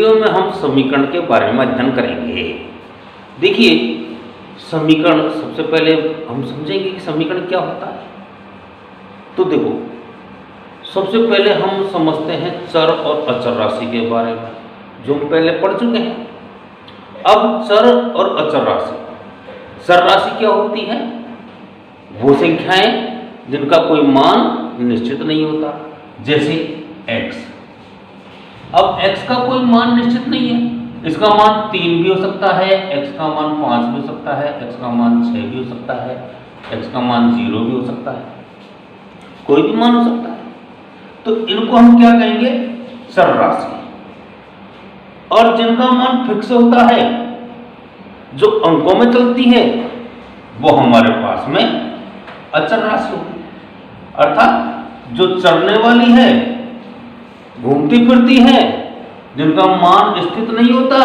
Video में हम समीकरण के बारे में अध्ययन करेंगे। देखिए, समीकरण सबसे पहले हम समझेंगे कि समीकरण क्या होता है। तो देखो, सबसे पहले हम समझते हैं चर और अचर राशि के बारे में, जो हम पहले पढ़ चुके हैं। अब चर और अचर राशि, चर राशि क्या होती है? वो संख्याएं जिनका कोई मान निश्चित नहीं होता, जैसे x। अब x का कोई मान निश्चित नहीं है, इसका मान 3 भी हो सकता है, x का मान 5 भी हो सकता है, x का मान 6 भी हो सकता है, x का मान 0 भी हो सकता है, कोई भी मान हो सकता है। तो इनको हम क्या कहेंगे? चर राशि। और जिनका मान फिक्स होता है, जो अंकों में चलती है, वो हमारे पास में अचर राशि होती है। अर्थात जो चलने वाली है, घूमती फिरती है, जिनका मान स्थित नहीं होता,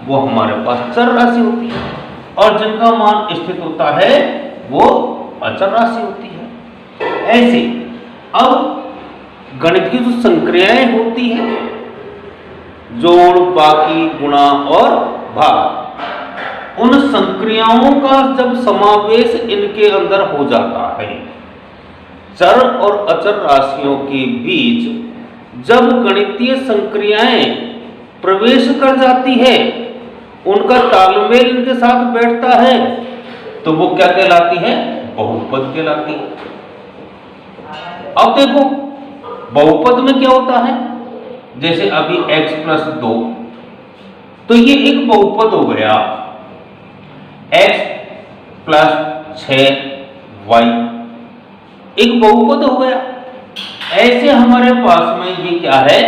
वो हमारे पास चर राशि होती है। और जिनका मान स्थित होता है, वो अचर राशि होती है। ऐसे अब गणित की जो संक्रियाएं होती है, जोड़, बाकी, गुणा और भाग, उन संक्रियाओं का जब समावेश इनके अंदर हो जाता है, चर और अचर राशियों के बीच जब गणितीय संक्रियाएं प्रवेश कर जाती है, उनका तालमेल इनके साथ बैठता है, तो वो क्या कहलाती है? बहुपद कहलाती है। अब देखो, बहुपद में क्या होता है? जैसे अभी x + 2, तो ये एक बहुपद हो गया। x + 6y एक बहुपद हो गया। ऐसे हमारे पास में ये क्या है?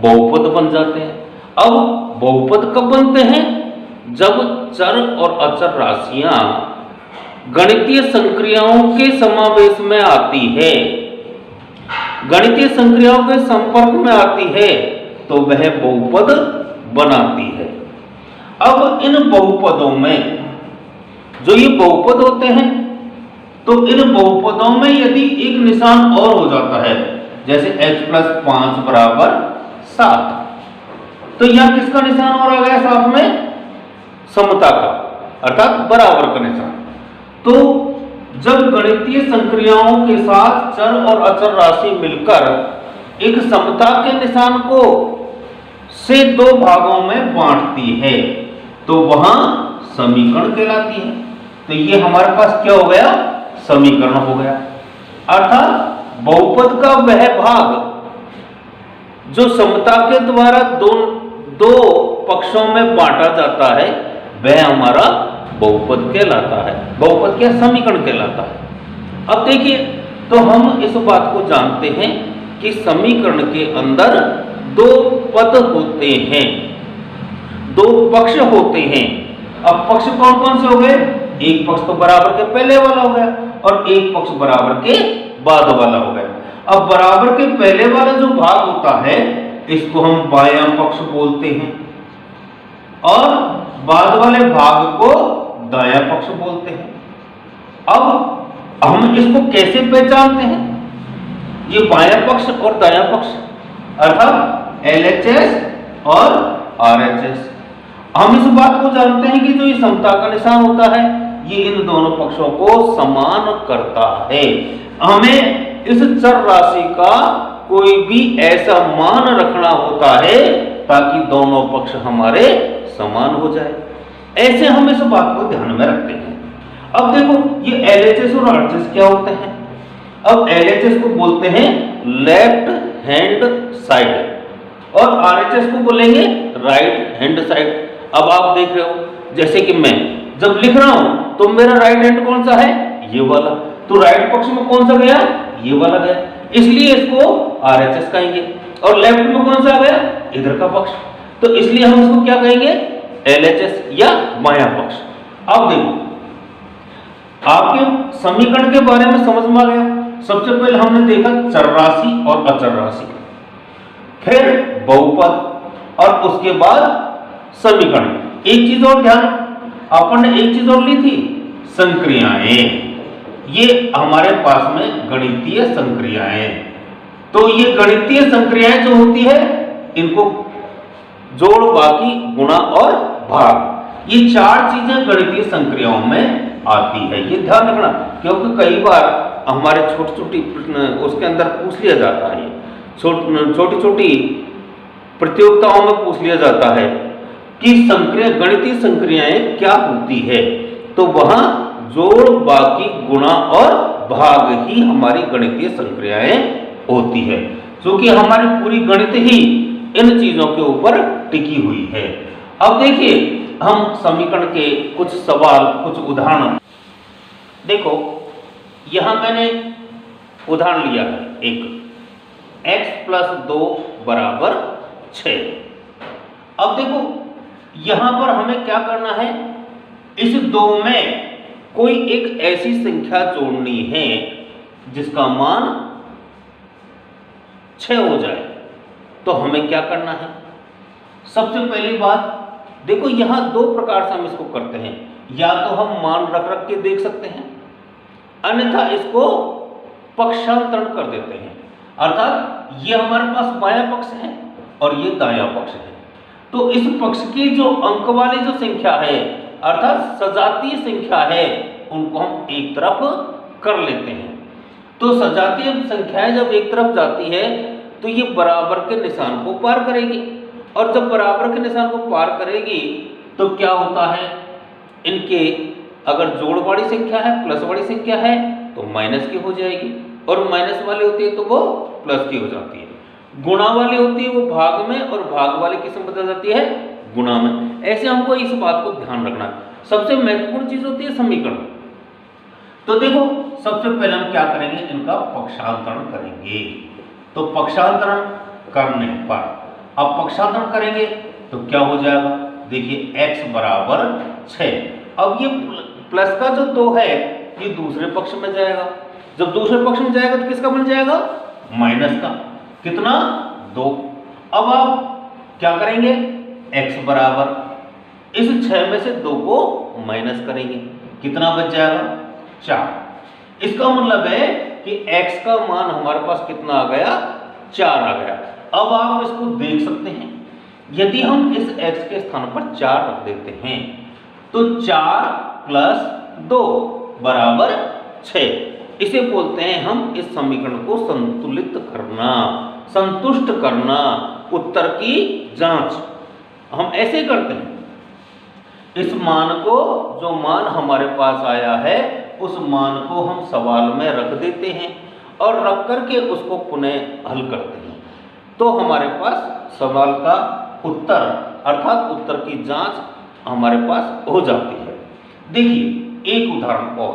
बहुपद बन जाते हैं। अब बहुपद कब बनते हैं? जब चर और अचर राशियां गणितीय संक्रियाओं के समावेश में आती है, गणितीय संक्रियाओं के संपर्क में आती है, तो वह बहुपद बनाती है। अब इन बहुपदों में, जो ये बहुपद होते हैं, तो इन बहुपदों में यदि एक निशान और हो जाता है, जैसे x + 5 = 7, तो यहां किसका निशान और आ गया साथ में? समता का, अर्थात बराबर का निशान। तो जब गणितीय संक्रियाओं के साथ चर और अचर राशि मिलकर एक समता के निशान को से 2 भागों में बांटती है, तो वहां समीकरण कहलाती है। तो ये हमारे पास क्या हो गया? समीकरण हो गया। अर्थात बहुपद का वह भाग जो समता के द्वारा दो पक्षों में बांटा जाता है, वह हमारा बहुपद कहलाता है। बहुपद क्या? समीकरण कहलाता है। अब देखिए, तो हम इस बात को जानते हैं कि समीकरण के अंदर 2 पद होते हैं, 2 पक्ष होते हैं। अब पक्ष कौन कौन से हो गए? एक पक्ष तो बराबर के पहले वाला हो गया, और एक पक्ष बराबर के बाद वाला हो गया। अब बराबर के पहले वाला जो भाग होता है, इसको हम बायां पक्ष बोलते हैं, और बाद वाले भाग को दायां पक्ष बोलते हैं। अब हम इसको कैसे पहचानते हैं? ये बायां पक्ष और दायां पक्ष, अर्थात LHS और RHS। हम इस बात को जानते हैं कि जो ये समता का निशान होता है, ये इन दोनों पक्षों को समान करता है। हमें इस चर राशि का कोई भी ऐसा मान रखना होता है ताकि दोनों पक्ष हमारे समान हो जाए। ऐसे हम इस बात को ध्यान में रखते हैं। अब देखो, ये LHS और RHS क्या होते हैं? अब LHS को बोलते हैं लेफ्ट हैंड साइड, और RHS को बोलेंगे राइट हैंड साइड। अब आप देख रहे हो, जैसे कि मैं जब लिख रहा हूं, तो मेरा राइट हैंड कौन सा है? ये वाला। तो राइट पक्ष में कौन सा गया? ये वाला गया, इसलिए इसको RHS कहेंगे। और लेफ्ट में कौन सा गया? इधर का पक्ष, तो इसलिए हम इसको क्या कहेंगे? LHS या बायां पक्ष। अब देखो, आपके समीकरण के बारे में समझ में आ गया। सबसे पहले हमने देखा चर राशि और अचर राशि, फिर बहुपद, और उसके बाद समीकरण। एक चीज और ध्यान, अपन ने एक चीज और ली थी, संक्रियाएं। ये हमारे पास में गणितीय संक्रियाएं। तो ये गणितीय संक्रियाएं जो होती है, इनको जोड़, बाकी, गुणा और भाग। ये चार चीजें गणितीय संक्रियाओं में आती है, ये ध्यान रखना, क्योंकि कई बार हमारे छोटी छोटी प्रश्न उसके अंदर पूछ लिया जाता है, छोटी छोटी प्रतियोगिताओं में पूछ लिया जाता है कि संक्रिया, गणितीय संक्रियाएं क्या होती है, तो वहां जोड़, बाकी, गुणा और भाग ही हमारी गणितीय संक्रियाएं होती है, क्योंकि हमारी पूरी गणित ही इन चीजों के ऊपर टिकी हुई है। अब देखिए, हम समीकरण के कुछ सवाल, कुछ उदाहरण देखो। यहां मैंने उदाहरण लिया है एक, x + 2 = 6। अब देखो यहां पर हमें क्या करना है, इस 2 में कोई एक ऐसी संख्या जोड़नी है जिसका मान 6 हो जाए। तो हमें क्या करना है, सबसे पहली बात देखो, यहां दो प्रकार से हम इसको करते हैं, या तो हम मान रख रख के देख सकते हैं, अन्यथा इसको पक्षांतरण कर देते हैं, अर्थात ये हमारे पास बायां पक्ष है और ये दायां पक्ष है, तो इस पक्ष की जो अंक वाली जो संख्या है, अर्थात सजातीय संख्या है, उनको हम एक तरफ कर लेते हैं। तो सजातीय संख्याएं जब एक तरफ जाती है तो ये बराबर के निशान को पार करेगी, और जब बराबर के निशान को पार करेगी तो क्या होता है, इनके अगर जोड़ वाली संख्या है, प्लस वाली संख्या है तो माइनस की हो जाएगी, और माइनस वाली होती है तो वो प्लस की हो जाती है। गुणा वाली होती है वो भाग में, और भाग वाली किस में बदल जाती है, गुणा में। ऐसे हमको इस बात को ध्यान रखना है। सबसे महत्वपूर्ण चीज होती है समीकरण। तो देखो सबसे पहले हम क्या करेंगे, इनका पक्षांतरण करेंगे। तो पक्षांतरण करने पर, अब पक्षांतरण करेंगे तो क्या हो जाएगा, देखिए x = 6। अब ये प्लस का जो 2 है ये दूसरे पक्ष में जाएगा, जब दूसरे पक्ष में जाएगा तो किसका बन जाएगा, माइनस का, कितना, 2। अब आप क्या करेंगे, x बराबर इस 6 में से 2 को माइनस करेंगे, कितना बच जाएगा, 4। इसका मतलब है कि x का मान हमारे पास कितना आ गया, 4 आ गया। अब आप इसको देख सकते हैं, यदि हम इस x के स्थान पर 4 रख देते हैं तो 4 + 2 = 6। इसे बोलते हैं हम इस समीकरण को संतुलित करना, संतुष्ट करना, उत्तर की जांच। हम ऐसे करते हैं, इस मान को, जो मान हमारे पास आया है उस मान को हम सवाल में रख देते हैं और रख करके उसको पुनः हल करते हैं, तो हमारे पास सवाल का उत्तर अर्थात उत्तर की जांच हमारे पास हो जाती है। देखिए एक उदाहरण और,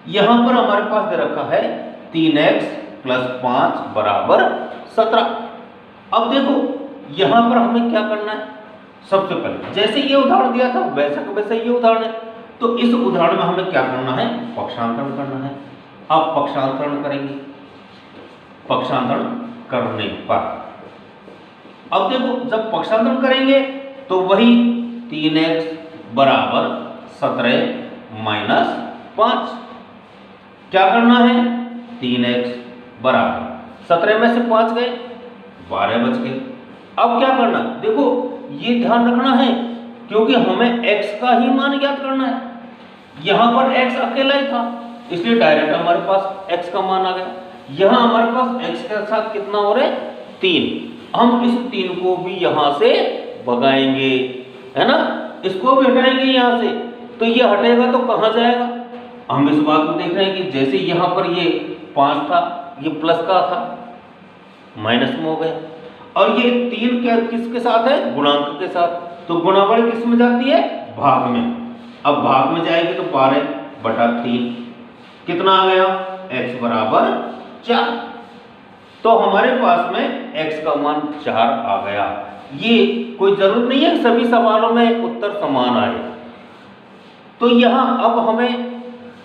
यहां पर हमारे पास दे रखा है 3x + 5 = 17। अब देखो यहां पर हमें क्या करना है, सबसे पहले जैसे ये उदाहरण दिया था वैसा का वैसा ये उदाहरण है, तो इस उदाहरण में हमें क्या करना है, पक्षांतरण करना है। अब पक्षांतरण करेंगे, पक्षांतरण करने पर अब देखो जब पक्षांतरण करेंगे तो वही 3x = 17 - 5। क्या करना है, 3x = 17 में से 5 गए, 12 बच गए। अब क्या करना, देखो ये ध्यान रखना है क्योंकि हमें x का ही मान ज्ञात करना है। यहां पर x अकेला ही था इसलिए डायरेक्ट हमारे पास x का मान आ गया। यहां हमारे पास x के साथ कितना हो रहा है, 3। हम इस 3 को भी यहां से भगाएंगे, है ना, इसको भी हटाएंगे यहां से, तो ये हटेगा तो कहां जाएगा। हम इस बात को देख रहे हैं कि जैसे यहां पर ये 5 था, ये प्लस का था, माइनस में हो गया, और ये 3 किसके साथ है, गुणांक के साथ, तो गुणावली किस में जाती है, भाग में। अब भाग में जाएगी तो 12/3 कितना आ गया, x = 4। तो हमारे पास में x का मान 4 आ गया। ये कोई जरूरत नहीं है सभी सवालों में उत्तर समान आए, तो यहां अब हमें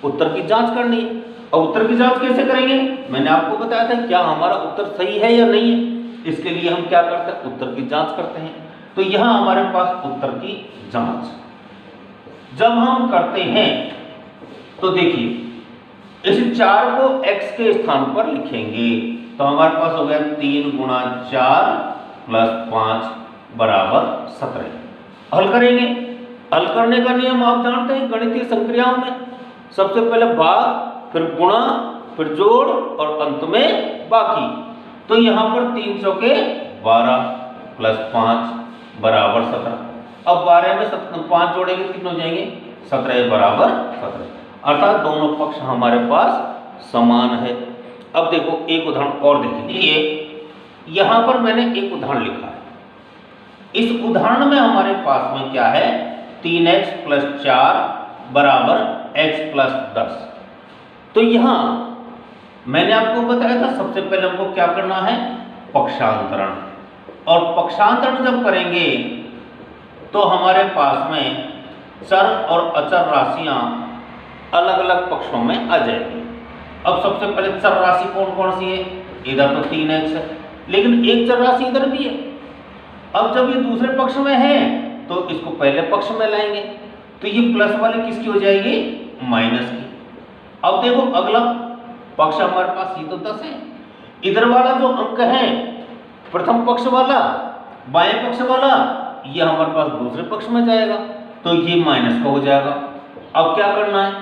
उत्तर की जांच करनी है। और उत्तर की जांच कैसे करेंगे, मैंने आपको बताया था क्या हमारा उत्तर सही है या नहीं है। इसके लिए हम क्या करते हैं, उत्तर की जांच करते हैं। तो यहां हमारे पास उत्तर की जांच जब हम करते हैं तो देखिए इस 4 को x के स्थान पर लिखेंगे, तो हमारे पास हो गया 3 × 4 + 5 बराबर 17। हल करेंगे। हल करने का नियम आप जानते हैं गणितीय संक्रियाओं में, सबसे पहले भाग, फिर गुणा, फिर जोड़ और अंत में बाकी। तो यहाँ पर 3 चौके 12 प्लस 5 बराबर 17। अब 12 में 5 जोड़ेंगे कितने हो जाएंगे? 17 बराबर 17, अर्थात दोनों पक्ष हमारे पास समान है। अब देखो एक उदाहरण और देखेंगे। यहाँ पर मैंने एक उदाहरण लिखा है। इस उदाहरण में हमारे पास में क्या है? 3x प्लस 4 बराबर x प्लस 10। तो यहाँ मैंने आपको बताया था सबसे पहले हमको क्या करना है? पक्षांतरण। और पक्षांतरण जब करेंगे तो हमारे पास में चर और अचर राशियां अलग अलग पक्षों में आ जाएंगी। अब सबसे पहले चर राशि कौन कौन सी है? इधर तो 3x है, लेकिन एक चर राशि इधर भी है। अब जब ये दूसरे पक्ष में है तो इसको पहले पक्ष में लाएंगे, तो ये प्लस वाली किसकी हो जाएगी? माइनस की। अब देखो अगला पक्ष हमारे पास ये तो 10 है, इधर वाला जो अंक है प्रथम पक्ष वाला, बाएं पक्ष वाला, ये हमारे पास दूसरे पक्ष में जाएगा, तो ये माइनस का हो जाएगा। अब क्या करना है?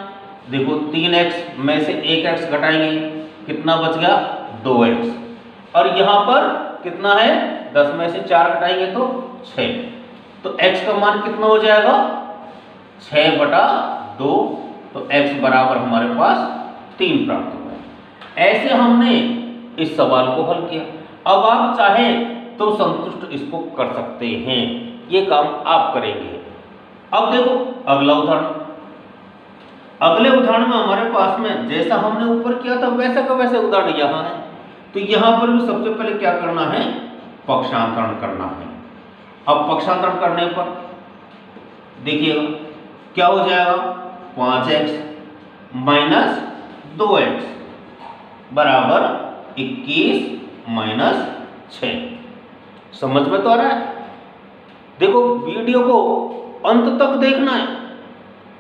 देखो 3x में से 1x घटाएंगे, कितना बच गया? 2x। और यहाँ पर कितना है? 10 में से 4 घटाएंगे तो 6। तो x का मान कितना हो जाएगा? 6/2। तो x बराबर हमारे पास 3 प्राप्त हुआ। ऐसे हमने इस सवाल को हल किया। अब आप चाहें तो संतुष्ट इसको कर सकते हैं, ये काम आप करेंगे। अब देखो अगला उदाहरण। अगले उदाहरण में हमारे पास में जैसा हमने ऊपर किया था वैसा का वैसे उदाहरण यहाँ है। तो यहाँ पर भी सबसे पहले क्या करना है? पक्षांतरण करना है। अब पक्षांतरण करने पर देखिएगा क्या हो जाएगा? 5x माइनस 2x बराबर 21 माइनस 6। समझ में तो आ रहा है? देखो वीडियो को अंत तक देखना है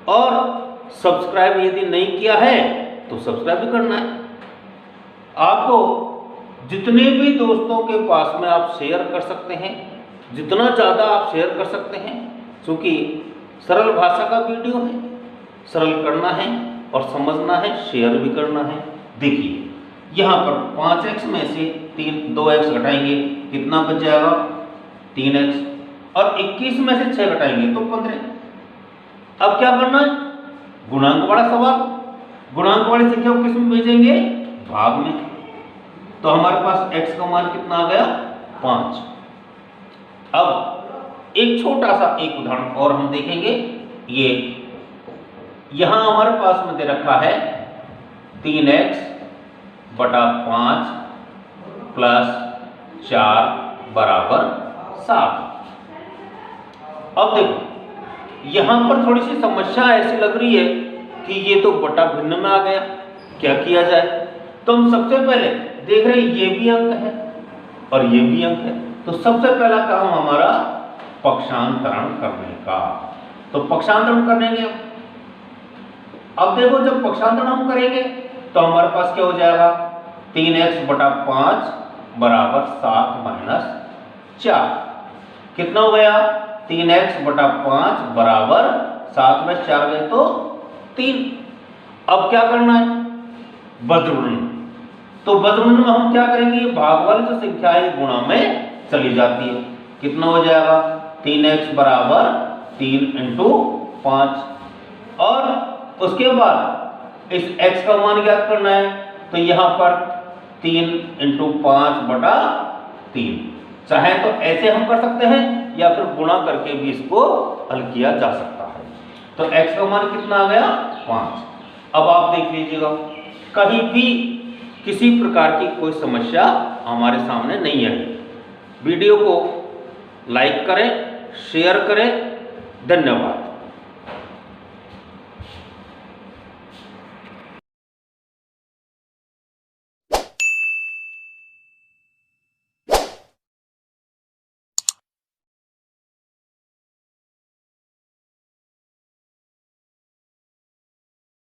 और सब्सक्राइब यदि नहीं किया है तो सब्सक्राइब भी करना है। आपको जितने भी दोस्तों के पास में आप शेयर कर सकते हैं, जितना ज़्यादा आप शेयर कर सकते हैं, क्योंकि सरल भाषा का वीडियो है, सरल करना है और समझना है, शेयर भी करना है। देखिए यहाँ पर 5x में से 2x घटाएंगे, कितना बच जाएगा? 3x। और 21 में से 6 घटाएंगे तो 15। अब क्या करना है? गुणांक वाला सवाल। गुणांक वाली संख्या को किस में भेजेंगे? भाग में। तो हमारे पास x का मान कितना आ गया? 5। अब एक छोटा सा एक उदाहरण और हम देखेंगे। ये यहां हमारे पास में दे रखा है 3x/5 प्लस 4 बराबर 7। अब देखो यहां पर थोड़ी सी समस्या ऐसी लग रही है कि ये तो बटा भिन्न में आ गया, क्या किया जाए? तो हम सबसे पहले देख रहे हैं ये भी अंक है और ये भी अंक है, तो सबसे पहला काम हमारा पक्षांतरण करने का। तो पक्षांतरण करेंगे हम। अब देखो जब पक्षांतरण हम करेंगे तो हमारे पास क्या हो जाएगा? 3x/5 बराबर 7 माइनस 4। कितना हो गया? 3x/5 बराबर 7 में 4 गए तो 3। अब क्या करना है? बज्रगुणन। तो बज्रगुणन में हम क्या करेंगे? भाग वाली जो संख्या है गुणा में चली जाती है। कितना हो जाएगा? 3x बराबर 3 × 5। और उसके बाद इस x का मान ज्ञात करना है, तो यहाँ पर 3 × 5/3। चाहे तो ऐसे हम कर सकते हैं या फिर गुणा करके भी इसको हल किया जा सकता है। तो x का मान कितना आ गया? 5। अब आप देख लीजिएगा कहीं भी किसी प्रकार की कोई समस्या हमारे सामने नहीं है। वीडियो को लाइक करें, शेयर करें। धन्यवाद।